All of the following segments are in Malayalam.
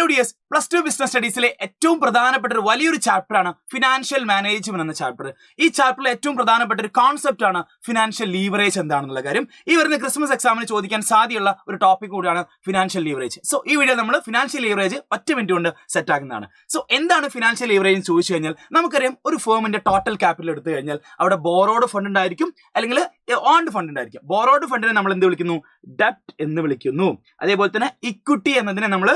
Hello dears, plus two business സ്റ്റഡീസിലെ ഏറ്റവും പ്രധാനപ്പെട്ട ഒരു വലിയൊരു ചാപ്റ്ററാണ് ഫിനാൻഷ്യൽ മാനേജ്മെന്റ് എന്ന ചാപ്റ്റർ. ഈ ചാപ്റ്ററിലെ ഏറ്റവും പ്രധാനപ്പെട്ട ഒരു കോൺസെപ്റ്റ് ആണ് ഫിനാൻഷ്യൽ ലീവറേജ് എന്താണെന്നുള്ള കാര്യം. ഈ വരുന്ന ക്രിസ്മസ് എക്സാമിന് ചോദിക്കാൻ സാധ്യതയുള്ള ഒരു ടോപ്പിക് കൂടിയാണ് ഫിനാൻഷ്യൽ ലീവറേജ്. സോ ഈ വീഡിയോ നമ്മൾ ഫിനാൻഷ്യൽ ലീവറേജ് 10 മിനിറ്റ് കൊണ്ട് സെറ്റ് ആക്കുന്നതാണ്. സോ എന്താണ് ഫിനാൻഷ്യൽ ലീവറേജ് എന്ന് ചോദിച്ചു കഴിഞ്ഞാൽ, നമുക്കറിയാം ഒരു ഫേമിന്റെ ടോട്ടൽ ക്യാപിറ്റൽ എടുത്തു കഴിഞ്ഞാൽ അവിടെ ബോറോഡ് ഫണ്ട് ഉണ്ടായിരിക്കും, അല്ലെങ്കിൽ ഓൺഡ് ഫണ്ട് ഉണ്ടായിരിക്കും. ബോറോഡ് ഫണ്ടിനെ നമ്മൾ എന്ത് വിളിക്കുന്നു? ഡെപ്റ്റ് എന്ന് വിളിക്കുന്നു. അതേപോലെ തന്നെ ഇക്വിറ്റി എന്നതിനെ നമ്മൾ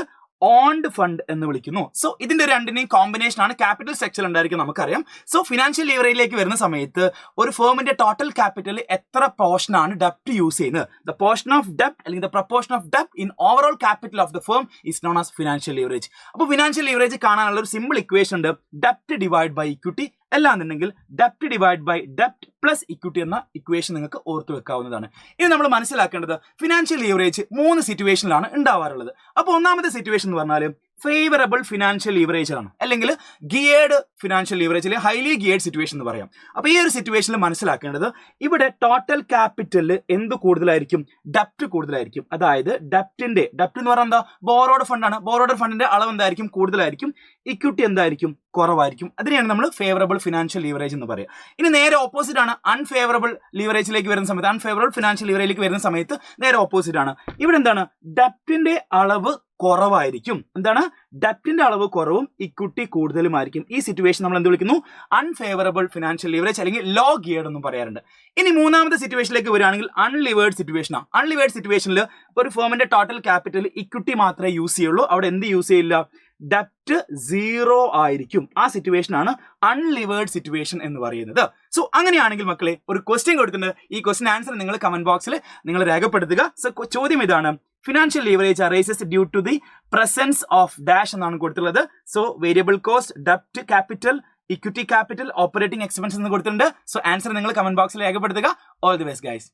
ഓൺഡ് ഫണ്ട് എന്ന് വിളിക്കുന്നു. സോ ഇതിന്റെ രണ്ടിന്റെയും കോമ്പിനേഷൻ ആണ് ക്യാപിറ്റൽ സ്ട്രക്ചർ ഉണ്ടായിരിക്കും, നമുക്കറിയാം. സോ ഫിനാൻഷ്യൽ ലീവറേജിലേക്ക് വരുന്ന സമയത്ത് ഒരു ഫേമിന്റെ ടോട്ടൽ ക്യാപിറ്റൽ എത്ര പോർഷൻ ആണ് ഡെപ്റ്റ് യൂസ് ചെയ്യുന്നത്, ദ പോർഷൻ ഓഫ് ഡെപ്റ്റ് അല്ലെങ്കിൽ ദ പ്രപ്പോർഷൻ ഓഫ് ഡെപ്റ്റ് in overall capital of the firm is known as financial leverage. അപ്പോൾ ഫിനാൻഷ്യൽ ലീവറേജ് കാണാനുള്ള ഒരു സിമ്പിൾ ഇക്വേഷൻ ഉണ്ട്, ഡെപ്റ്റ് ഡിവൈഡ് ബൈ ഇക്വിറ്റി. അല്ലാന്നുണ്ടെങ്കിൽ ഡെപ്റ്റ് ഡിവൈഡ് ബൈ ഡെപ്റ്റ് പ്ലസ് ഇക്വിറ്റി എന്ന ഇക്വേഷൻ നിങ്ങൾക്ക് ഓർത്തു വെക്കാവുന്നതാണ്. ഇനി നമ്മൾ മനസ്സിലാക്കേണ്ടത് ഫിനാൻഷ്യൽ ലീവറേജ് 3 സിറ്റുവേഷനിലാണ് ഉണ്ടാവാറുള്ളത്. അപ്പോൾ ഒന്നാമത്തെ സിറ്റുവേഷൻ എന്ന് പറഞ്ഞാൽ ഫേവറബിൾ ഫിനാൻഷ്യൽ ലീവറേജ് ആണ്, അല്ലെങ്കിൽ ഗിയേർഡ് ഫിനാൻഷ്യൽ ലീവറേജ്, അല്ലെങ്കിൽ ഹൈലി ഗിയേർഡ് സിറ്റുവേഷൻ എന്ന് പറയാം. അപ്പോൾ ഈ ഒരു സിറ്റുവേഷനിൽ മനസ്സിലാക്കേണ്ടത് ഇവിടെ ടോട്ടൽ ക്യാപിറ്റലിൽ എന്ത് കൂടുതലായിരിക്കും? ഡെപ്റ്റ് കൂടുതലായിരിക്കും. അതായത് ഡെപ്റ്റ് എന്ന് പറഞ്ഞാൽ എന്താ? ബോറോഡ് ഫണ്ടാണ്. ബോറോഡ് ഫണ്ടിന്റെ അളവ് എന്തായിരിക്കും? കൂടുതലായിരിക്കും. ഇക്വിറ്റി എന്തായിരിക്കും? കുറവായിരിക്കും. അതിനെയാണ് നമ്മൾ ഫേവറബിൾ ഫിനാൻഷ്യൽ ലീവറേജ് എന്ന് പറയുക. ഇനി നേരെ ഓപ്പോസിറ്റ് ആണ് അൺഫേവറബിൾ ലീവറേജിലേക്ക് വരുന്ന സമയത്ത്, അൺഫേവറബിൾ ഫിനാൻഷ്യൽ ലീവറേജിലേക്ക് വരുന്ന സമയത്ത് നേരെ ഓപ്പോസിറ്റ് ആണ്. ഇവിടെ എന്താണ്? ഡെപ്റ്റിന്റെ അളവ് കുറവായിരിക്കും. എന്താണ്? ഡെപ്റ്റിന്റെ അളവ് കുറവും ഇക്വിറ്റി കൂടുതലുമായിരിക്കും. ഈ സിറ്റുവേഷൻ നമ്മൾ എന്ത് വിളിക്കുന്നു? അൺഫേവറബിൾ ഫിനാൻഷ്യൽ ലീവറേജ്, അല്ലെങ്കിൽ ലോ ഗിയർഡ് എന്നും പറയാറുണ്ട്. ഇനി മൂന്നാമത്തെ സിറ്റുവേഷനിലേക്ക് വരികയാണെങ്കിൽ അൺലിവേർഡ് സിറ്റുവേഷൻ ആണ്. അൺലിവേർഡ് സിറ്റുവേഷനിൽ ഒരു ഫേമിന്റെ ടോട്ടൽ ക്യാപിറ്റൽ ഇക്വിറ്റി മാത്രമേ യൂസ് ചെയ്യുള്ളൂ, അവിടെ എന്ത് യൂസ് ചെയ്യില്ല? ഡെപ്റ്റ് 0 ആയിരിക്കും. ആ സിറ്റുവേഷൻ ആണ് അൺലിവേർഡ് സിറ്റുവേഷൻ എന്ന് പറയുന്നത്. സോ അങ്ങനെയാണെങ്കിൽ മക്കളെ, ഒരു ക്വസ്റ്റ്യൻ കൊടുത്തിട്ടുണ്ട്. ഈ ക്വസ്റ്റ്യൻ ആൻസർ നിങ്ങൾ കമന്റ് ബോക്സിൽ നിങ്ങൾ രേഖപ്പെടുത്തുക. സോ ചോദ്യം ഇതാണ്, financial leverage arises due to the presence of dash എന്നാണ് കൊടുത്തിട്ടുള്ളത്. സോ വേരിയബിൾ കോസ്റ്റ്, ഡെപ്റ്റ് capital, equity capital, operating expense എന്ന് കൊടുത്തിട്ടുണ്ട്. സോ ആൻസർ നിങ്ങൾ കമന്റ് ബോക്സിൽ രേഖപ്പെടുത്തുക. All the best guys.